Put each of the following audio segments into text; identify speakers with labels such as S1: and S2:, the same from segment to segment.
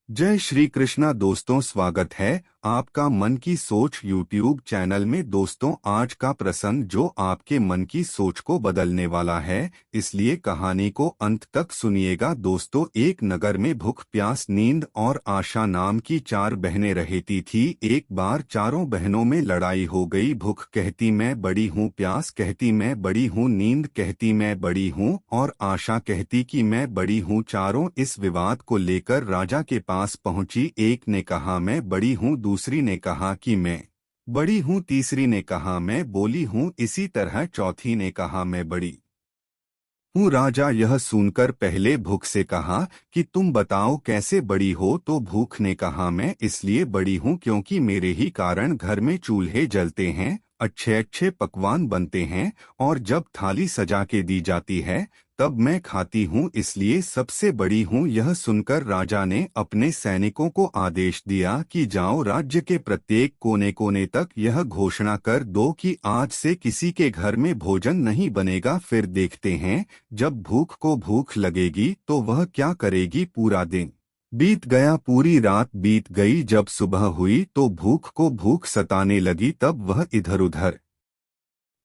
S1: जय श्री कृष्णा दोस्तों, स्वागत है आपका मन की सोच यूट्यूब चैनल में। दोस्तों, आज का प्रसंग जो आपके मन की सोच को बदलने वाला है, इसलिए कहानी को अंत तक सुनिएगा। दोस्तों, एक नगर में भूख, प्यास, नींद और आशा नाम की चार बहनें रहती थी। एक बार चारों बहनों में लड़ाई हो गई। भूख कहती मैं बड़ी हूँ, प्यास कहती मैं बड़ी हूँ, नींद कहती मैं बड़ी हूँ और आशा कहती कि मैं बड़ी हूँ। चारों इस विवाद को लेकर राजा के पास पहुंची। एक ने कहा मैं बड़ी हूँ, दूसरी ने कहा कि मैं बड़ी हूँ, तीसरी ने कहा मैं बोली हूँ, इसी तरह चौथी ने कहा मैं बड़ी हूँ। राजा यह सुनकर पहले भूख से कहा कि तुम बताओ कैसे बड़ी हो। तो भूख ने कहा मैं इसलिए बड़ी हूँ क्योंकि मेरे ही कारण घर में चूल्हे जलते हैं, अच्छे अच्छे पकवान बनते हैं और जब थाली सजा के दी जाती है तब मैं खाती हूँ, इसलिए सबसे बड़ी हूँ। यह सुनकर राजा ने अपने सैनिकों को आदेश दिया कि जाओ, राज्य के प्रत्येक कोने कोने तक यह घोषणा कर दो कि आज से किसी के घर में भोजन नहीं बनेगा। फिर देखते हैं जब भूख को भूख लगेगी तो वह क्या करेगी। पूरा दिन बीत गया, पूरी रात बीत गई। जब सुबह हुई तो भूख को भूख सताने लगी। तब वह इधर उधर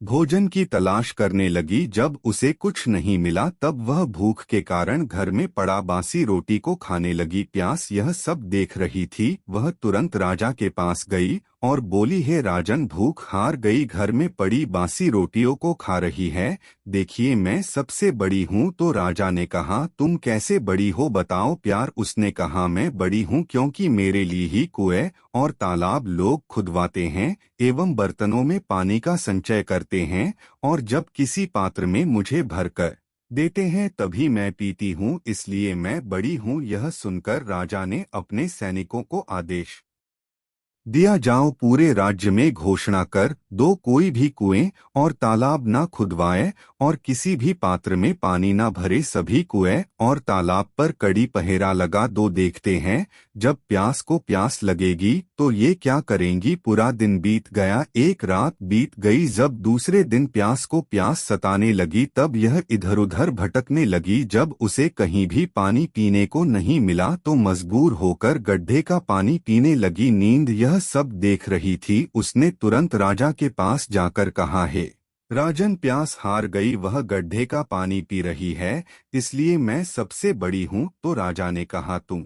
S1: भोजन की तलाश करने लगी। जब उसे कुछ नहीं मिला तब वह भूख के कारण घर में पड़ा बासी रोटी को खाने लगी। प्यास यह सब देख रही थी। वह तुरंत राजा के पास गई और बोली, हे राजन, भूख हार गई, घर में पड़ी बासी रोटियों को खा रही है। देखिए, मैं सबसे बड़ी हूँ। तो राजा ने कहा, तुम कैसे बड़ी हो बताओ। प्यार उसने कहा, मैं बड़ी हूँ क्योंकि मेरे लिए ही कुएं और तालाब लोग खुदवाते हैं एवं बर्तनों में पानी का संचय करते हैं और जब किसी पात्र में मुझे भरकर देते हैं तभी मैं पीती हूँ, इसलिए मैं बड़ी हूँ। यह सुनकर राजा ने अपने सैनिकों को आदेश दिया, जाओ, पूरे राज्य में घोषणा कर दो, कोई भी कुएं और तालाब न खुदवाए और किसी भी पात्र में पानी न भरे। सभी कुएं और तालाब पर कड़ी पहरा लगा दो। देखते हैं जब प्यास को प्यास लगेगी तो ये क्या करेंगी। पूरा दिन बीत गया, एक रात बीत गई। जब दूसरे दिन प्यास को प्यास सताने लगी तब यह इधर उधर भटकने लगी। जब उसे कहीं भी पानी पीने को नहीं मिला तो मजबूर होकर गड्ढे का पानी पीने लगी। नींद यह सब देख रही थी। उसने तुरंत राजा के पास जाकर कहा, हे राजन, प्यास हार गई, वह गड्ढे का पानी पी रही है, इसलिए मैं सबसे बड़ी हूँ। तो राजा ने कहा, तुम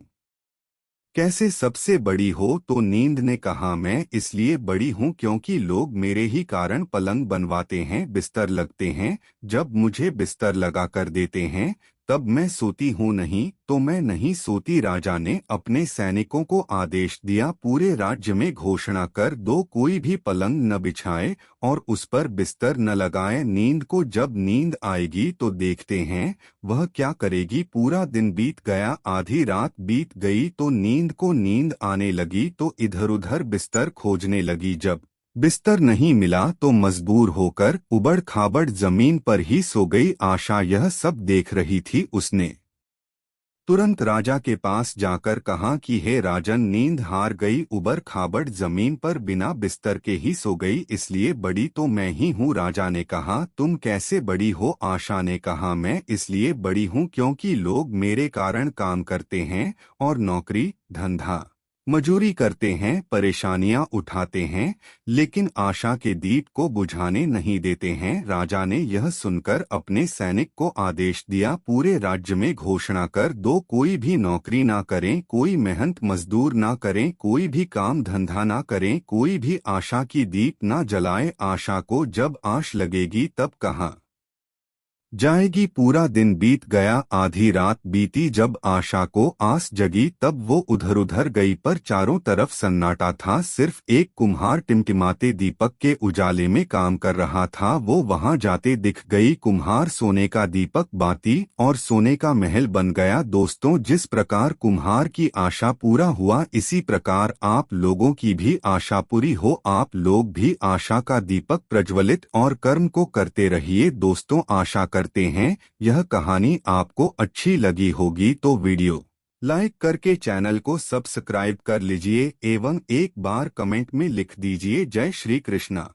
S1: कैसे सबसे बड़ी हो। तो नींद ने कहा, मैं इसलिए बड़ी हूँ क्योंकि लोग मेरे ही कारण पलंग बनवाते हैं, बिस्तर लगते हैं। जब मुझे बिस्तर लगा कर देते हैं तब मैं सोती हूँ, नहीं तो मैं नहीं सोती। राजा ने अपने सैनिकों को आदेश दिया, पूरे राज्य में घोषणा कर दो, कोई भी पलंग न बिछाए और उस पर बिस्तर न लगाए। नींद को जब नींद आएगी तो देखते हैं वह क्या करेगी। पूरा दिन बीत गया, आधी रात बीत गई तो नींद को नींद आने लगी तो इधर उधर बिस्तर खोजने लगी। जब बिस्तर नहीं मिला तो मजबूर होकर उबड़ खाबड़ जमीन पर ही सो गई। आशा यह सब देख रही थी। उसने तुरंत राजा के पास जाकर कहा कि हे राजन, नींद हार गई, उबड़ खाबड़ जमीन पर बिना बिस्तर के ही सो गई, इसलिए बड़ी तो मैं ही हूँ। राजा ने कहा, तुम कैसे बड़ी हो। आशा ने कहा, मैं इसलिए बड़ी हूँ क्योंकि लोग मेरे कारण काम करते हैं और नौकरी धंधा मजूरी करते हैं, परेशानियां उठाते हैं, लेकिन आशा के दीप को बुझाने नहीं देते हैं। राजा ने यह सुनकर अपने सैनिक को आदेश दिया, पूरे राज्य में घोषणा कर दो, कोई भी नौकरी ना करें, कोई मेहनत मजदूर ना करें, कोई भी काम धंधा ना करें, कोई भी आशा की दीप ना जलाए। आशा को जब आश लगेगी तब कहाँ जाएगी। पूरा दिन बीत गया, आधी रात बीती। जब आशा को आस जगी तब वो उधर उधर गई, पर चारों तरफ सन्नाटा था। सिर्फ एक कुम्हार टिमटिमाते दीपक के उजाले में काम कर रहा था। वो वहां जाते दिख गई। कुम्हार सोने का दीपक बाती और सोने का महल बन गया। दोस्तों, जिस प्रकार कुम्हार की आशा पूरा हुआ, इसी प्रकार आप लोगों की भी आशा पूरी हो। आप लोग भी आशा का दीपक प्रज्वलित और कर्म को करते रहिए। दोस्तों, आशा करते हैं यह कहानी आपको अच्छी लगी होगी तो वीडियो लाइक करके चैनल को सब्सक्राइब कर लीजिए एवं एक बार कमेंट में लिख दीजिए, जय श्री कृष्णा।